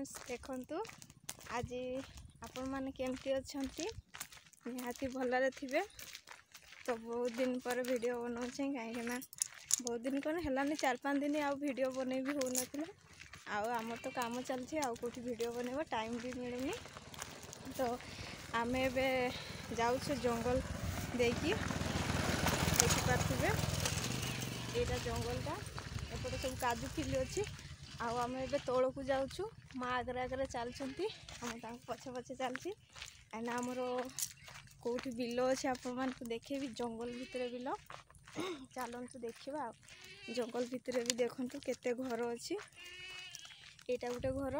Friends देखंतु आज आपण माने केमती अछंती निहाती भलरे थिबे। तो बहुत दिन पर वीडियो बनाउछे काहे ना बहुत दिन कोन हेलानी 4-5 दिन आ वीडियो बनै भी हो नथिला। आम तो काम चलछि आ कोठी वीडियो बनेबो टाइम भी मिलुनी। तो आमे बे जाउछे जंगल देखि देखि पाथिबे एटा जंगलटा एपटे सब काजू फिली अछि। आम ए तौल को जाऊँ माँ आगे आगे चलती पछे पछे चलती एना आमर कौटी बिल अच्छे आपण मान देखेबी जंगल भितर बिल चलतु देखा जंगल भितर भी देखु केते घर अच्छी एटा गोटे घर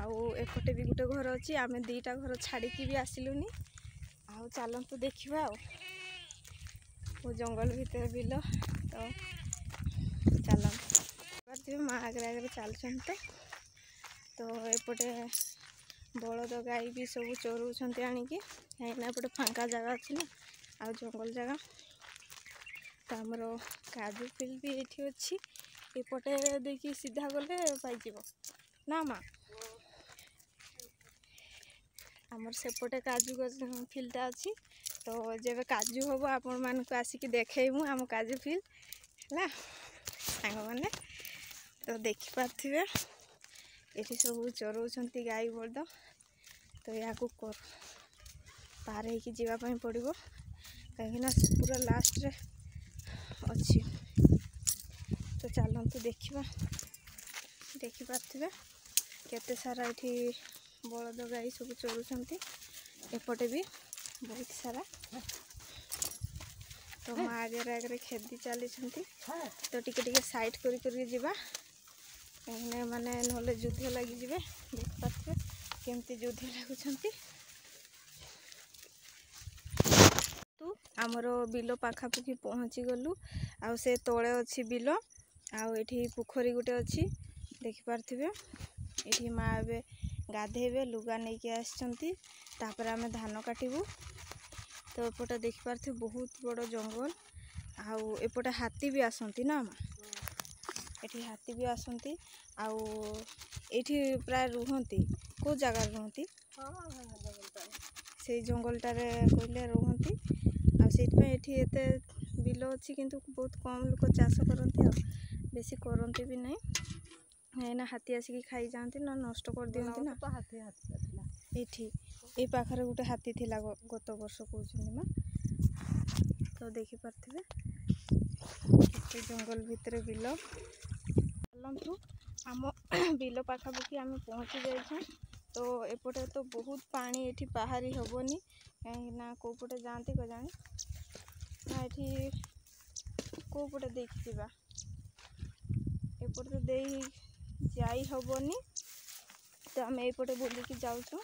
आउपटे भी गोटे घर अच्छी आम दीटा घर छाड़िकी भी आसिलुनी आउ चलतु देखा जंगल भितर बिल तो चलते माँ आगे आगे चलते तो एपटे बलद गाई भी सब चोरुंट आणिकी कहीं एपटे फांका जगह अच्छी ना आ जंगल जगह तो आमर काजू फिल भी ये अच्छी एपटे देखिए सीधा गले पाइज ना माँ आमर सेपटे काजू फिल्टा अच्छी। तो जब काजू हम आपण मानक आसिक देखू आम काजू फिल है सांग मैंने तो देखिपे ये सब चोरुंट गाई बलद तो या पार हो जावाई पड़ो कहीं पूरा लास्ट रे अच्छी। तो चलतु देखा देखिपे केते सारा ये बलद गाई सब चोरुंट एपटे भी बहुत सारा तो माँ आगे आगे खेदी चली तो टिके साइड करी जीवा कहीं माने नले युद्ध लगी जिवे देख पारे केमती युद्ध लगुंट। तू आमर बिल पाखापाखि पहुँची गलु आ से तले अच्छी बिल आठी पोखरी गोटे अच्छी देखिपे ये माँ ए गाधेबे लुगा नहीं कि आसपर आम धान काटबू। तो एपटे देखिपे बहुत बड़ जंगल आउपटे हाथी भी आसती ना माँ ये हाथी भी आसती आठी प्राय रुहती कौ जगार रुहती से जंगलटार कहले रुहती आते एते बिल अच्छी किंतु बहुत कम लोग चाष करती बेसी करती भी नहीं कहीं हाथी आसिक खाई जाती ना नष्ट कर दिखती ना ये पाखरे गोटे हाथी थिला गत वर्ष कहते माँ। तो देखिपे जंगल भितर बिल चलतु आम बिल पाखापाखि आम पहुँची जाइछे। तो एपटे तो बहुत पानी ये बाहरी हेनी कहीं कौपटे जाती को जानी ना ये कौपटे देखी जा एपटे तो दे जाई हेनी। तो आम एपटे बुलिकी जाऊँ तो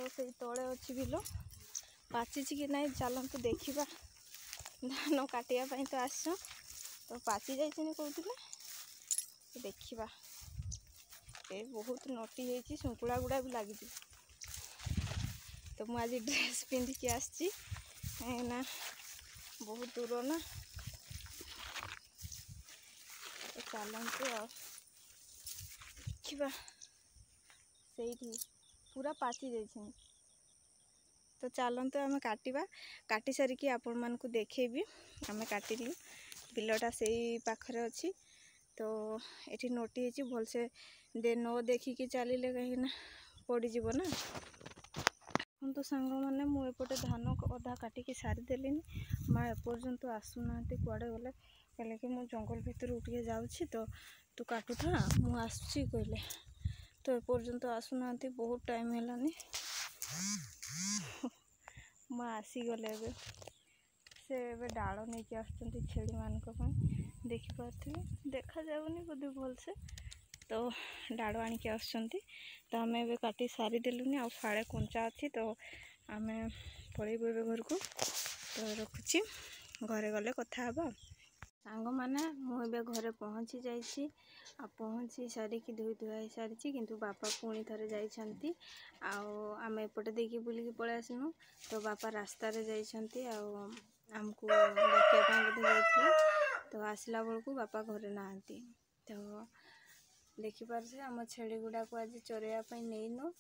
से तले अच्छी बिल पाची कि नहीं चलतु देखा धान काटापी तो आस तो पाची जाइए कहते देखा ए बहुत नटी है शुंकुला गुड़ा भी लगी। तो मुझे ड्रेस पिंधिकी आसी ना बहुत दूर ना तो चलतु देखा से पूरा पाची जाइए। तो चलतु आम काटी सारिकी आपण मानक देखेबी आम काटिलु बिलटा से पाखरे अच्छी। तो ये नोटी है भलसे न देखिकी चलिए कहीं पड़ज ना। तो सांग मैंने मुझे धान अधा काटिकी सारीदेली माँ एपर्यंत आसुना कुआड़े गले कहले कि मुझ जंगल भितर उठे जाऊँगी तो तू काटू था मुझे आसुची कहले तो एपर्यंत आसुना बहुत टाइम है माँ आसीगले से डाल नहीं आसुँच छेड़ी मानक देखिपे देखा जाऊनी बोधे भलसे तो डाड़ आणिकी आसुँच। तो आम ए काटी सारीदेलुनी आ फाड़े कंचा अच्छी तो आम पलैबू ए घर को। तो रखुची घरे गले कथा हबा सांग माने मुझे घरे पहुँची जाइए पहुँची सारिकी धोई धुआई सारी किंतु बापा पुणी थे जाइछंती आम एपटे देखी बुलिकी पलि आसनु। तो बापा रास्तार जाइछंती आमको डाकिया बोधे जाइए तो आसला बेलू बापा घरे नहांती। तो ଦେଖିପାରୁଥିବେ ଆମ ଛେଳି ଗୁଡ଼ାକୁ ଆଜି ଚରେଇବା ପାଇଁ ନେଇନୁ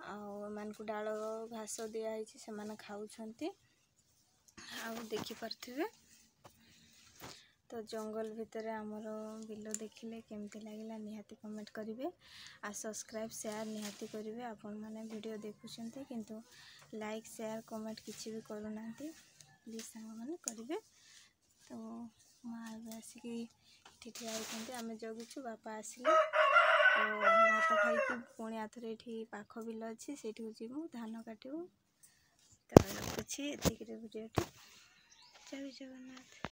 ଆଉ ଏମାନଙ୍କୁ ଡାଳ ଘାସ ଦିଆହେଇଛି ସେମାନେ ଖାଉଛନ୍ତି। ଆଉ ଦେଖିପାରୁଥିବେ ତ ଜଙ୍ଗଲ ଭିତରେ ଆମର ବିଲ ଦେଖିଲେ କେମିତି ଲାଗିଲା ନିହାତି କମେଣ୍ଟ କରିବେ ଆଉ ସବସ୍କ୍ରାଇବ୍ ସେୟାର ନିହାତି କରିବେ। ଆପଣମାନେ ଭିଡ଼ିଓ ଦେଖୁଛନ୍ତି କିନ୍ତୁ ଲାଇକ୍ ସେୟାର କମେଣ୍ଟ କିଛି ବି କରୁନାହାନ୍ତି, ପ୍ଲିଜ୍ ସାଙ୍ଗମାନେ କରିବେ। ତ ମାଆ ଏବେ ଆସିକି ଏଠି ଠିଆ ହେଇଛନ୍ତି, ଆମେ ଜଗୁଛୁ ବାପା ଆସିଲେ ତ ଭାତ ଖାଇକି ପୁଣି ଆଥରେ ଏଠି ପାଖ ବିଲ ଅଛି ସେଇଠିକୁ ଯିବୁ ଧାନ କାଟିବୁ। ତ ରଖୁଛି ଏତିକିରେ ଭିଡ଼ିଓଟି। ଜୟ ଜଗନ୍ନାଥ।